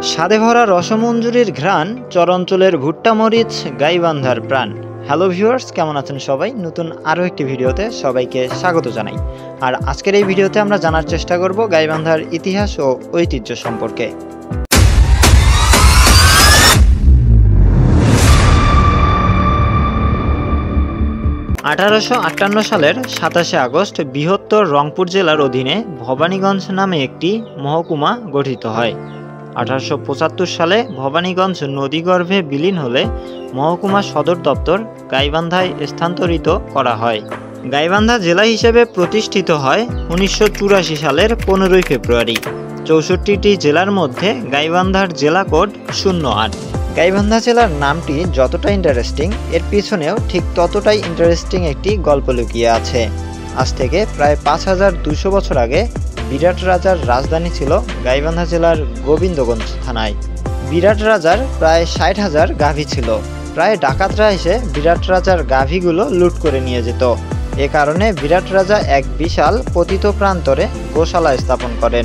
স্বাদে ভরা রসমঞ্জুরির ঘ্রাণ, চরাঞ্চলের ভুট্টা মরিচ, গাইবান্ধার প্রাণ। হ্যালো ভিউয়ার্স, কেমন আছেন সবাই? নতুন আরও একটি ভিডিওতে সবাইকে স্বাগত জানাই। আর আজকের এই ভিডিওতে আমরা জানার চেষ্টা করব গাইবান্ধার ইতিহাস ও ঐতিহ্য সম্পর্কে। 1858 সালের 27শে আগস্ট বৃহত্তর রংপুর জেলার অধীনে ভবানীগঞ্জ নামে একটি মহকুমা গঠিত হয়। 1875 সালে ভবানীগঞ্জ নদীগর্ভে বিলীন হলে মহকুমা সদর দপ্তর গাইবান্ধায় স্থানান্তরিত করা হয়। গাইবান্ধা জেলা হিসেবে প্রতিষ্ঠিত হয় 1984 সালের 15ই ফেব্রুয়ারি। 64টি জেলার মধ্যে গাইবান্ধার জেলা কোড 08। গাইবান্ধা জেলার নামটি যতটা ইন্টারেস্টিং, এর পিছনেও ঠিক ততটাই ইন্টারেস্টিং একটি গল্প লুকিয়ে আছে। আজ থেকে প্রায় 5200 বছর আগে বিরাট রাজার রাজধানী ছিল গাইবান্ধা জেলার গোবিন্দগঞ্জ থানায়। বিরাট রাজার প্রায় 60,000 গাভী ছিল। প্রায় ডাকাতরা এসে বিরাট রাজার গাভীগুলো লুট করে নিয়ে যেত। এ কারণে বিরাট রাজা এক বিশাল পতিত প্রান্তরে গোশালা স্থাপন করেন,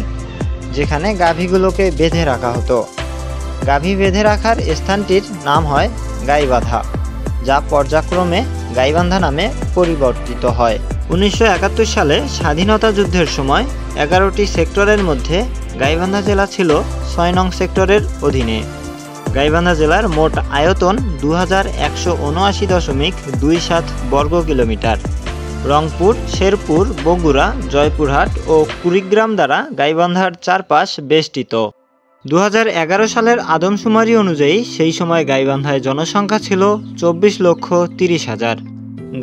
যেখানে গাভীগুলোকে বেঁধে রাখা হতো। গাভী বেঁধে রাখার স্থানটির নাম হয় গাইবাধা, যা পর্যায়ক্রমে গাইবান্ধা নামে পরিবর্তিত হয়। 1971 সালে স্বাধীনতা যুদ্ধের সময় 11টি সেক্টরের মধ্যে গাইবান্ধা জেলা ছিল 6 নং সেক্টরের অধীনে। গাইবান্ধা জেলার মোট আয়তন 2179.27 বর্গ কিলোমিটার। রংপুর, শেরপুর, বগুড়া, জয়পুরহাট ও কুড়িগ্রাম দ্বারা গাইবান্ধার চারপাশ বেষ্টিত। 2011 সালের আদমশুমারি অনুযায়ী সেই সময় গাইবান্ধায় জনসংখ্যা ছিল 24,30,000।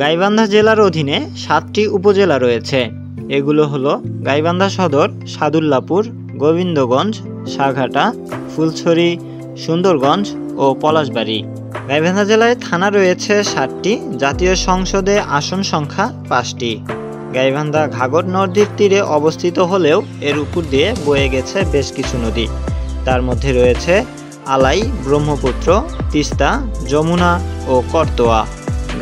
গাইবান্ধা জেলার অধীনে 7টি উপজেলা রয়েছে। এগুলো হলো গাইবান্ধা সদর, সাদুল্লাপুর, গোবিন্দগঞ্জ, সাঘাটা, ফুলছড়ি, সুন্দরগঞ্জ ও পলাশবাড়ী। গাইবান্ধা জেলায় থানা রয়েছে 7টি। জাতীয় সংসদে আসন সংখ্যা 5টি। গাইবান্ধা ঘাঘর নদীর তীরে অবস্থিত হলেও এর উপর দিয়ে বয়ে গেছে বেশ কিছু নদী। তার মধ্যে রয়েছে আলাই, ব্রহ্মপুত্র, তিস্তা, যমুনা ও করতোয়া।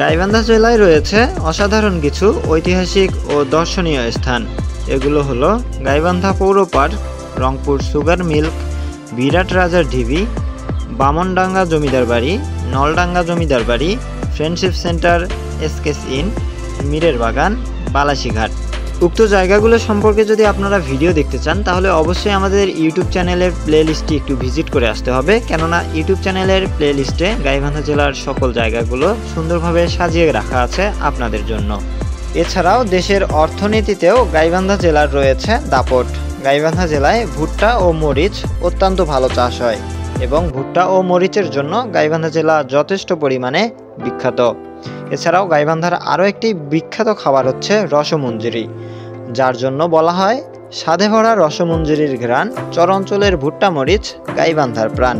গাইবান্ধা জেলায় রয়েছে অসাধারণ কিছু ঐতিহাসিক ও দর্শনীয় স্থান। এগুলো হলো গাইবান্ধা পৌর পার্ক, রংপুর সুগার মিল্ক, বিরাট রাজার ঢিবি, বামনডাঙ্গা জমিদার বাড়ি, নলডাঙ্গা জমিদার বাড়ি, ফ্রেন্ডশিপ সেন্টার, এসকেস ইন, মীরের বাগান, বালাসীঘাট। উক্ত জায়গাগুলো সম্পর্কে যদি আপনারা ভিডিও দেখতে চান, তাহলে অবশ্যই আমাদের ইউটিউব চ্যানেলের প্লেলিস্টটি একটু ভিজিট করে আসতে হবে, কেননা ইউটিউব চ্যানেলের প্লেলিস্টে গাইবান্ধা জেলার সকল জায়গাগুলো সুন্দরভাবে সাজিয়ে রাখা আছে আপনাদের জন্য। এছাড়াও দেশের অর্থনীতিতেও গাইবান্ধা জেলার রয়েছে দাপট। গাইবান্ধা জেলায় ভুট্টা ও মরিচ অত্যন্ত ভালো চাষ হয় এবং ভুট্টা ও মরিচের জন্য গাইবান্ধা জেলা যথেষ্ট পরিমাণে বিখ্যাত। এছাড়াও গাইবান্ধার আরও একটি বিখ্যাত খাবার হচ্ছে রসমঞ্জুরি, যার জন্য বলা হয় স্বাদে ভরা রসমঞ্জুরির ঘ্রাণ, চরাঞ্চলের ভুট্টা মরিচ, গাইবান্ধার প্রাণ।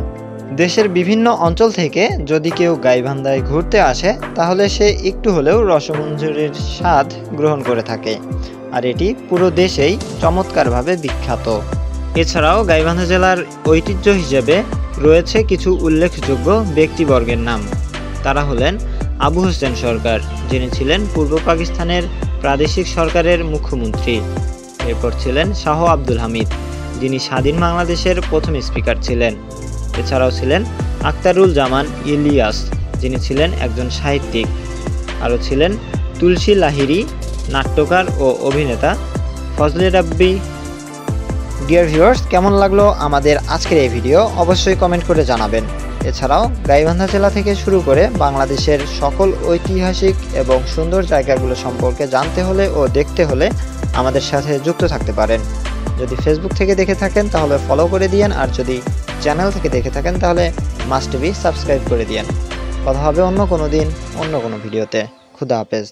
দেশের বিভিন্ন অঞ্চল থেকে যদি কেউ গাইবান্ধায় ঘুরতে আসে, তাহলে সে একটু হলেও রসমঞ্জুরির স্বাদ গ্রহণ করে থাকে। আর এটি পুরো দেশেই চমৎকারভাবে বিখ্যাত। এছাড়াও গাইবান্ধা জেলার ঐতিহ্য হিসেবে রয়েছে কিছু উল্লেখযোগ্য ব্যক্তিবর্গের নাম। তারা হলেন আবু হোসেন সরকার, যিনি ছিলেন পূর্ব পাকিস্তানের প্রাদেশিক সরকারের মুখ্যমন্ত্রী। এরপর ছিলেন শাহ আব্দুল হামিদ, যিনি স্বাধীন বাংলাদেশের প্রথম স্পিকার ছিলেন। এছাড়াও ছিলেন আখতারুল জামান ইলিয়াস, যিনি ছিলেন একজন সাহিত্যিক। আরও ছিলেন তুলসী লাহিড়ী, নাট্যকার ও অভিনেতা। ফজলে রাব্বি। ডিয়ার ভিউয়ার্স, কেমন লাগলো আমাদের আজকের এই ভিডিও? অবশ্যই কমেন্ট করে জানাবেন। এছাড়াও গাইবান্ধা জেলা থেকে শুরু করে বাংলাদেশের সকল ঐতিহাসিক এবং সুন্দর জায়গাগুলো সম্পর্কে জানতে হলে ও দেখতে হলে আমাদের সাথে যুক্ত থাকতে পারেন। যদি ফেসবুক থেকে দেখে থাকেন তাহলে ফলো করে দিয়েন, আর যদি চ্যানেল থেকে দেখে থাকেন তাহলে মাস্ট বি সাবস্ক্রাইব করে দিয়েন। কথা হবে অন্য কোনো দিন, অন্য কোনো ভিডিওতে। খুদা হাফেজ।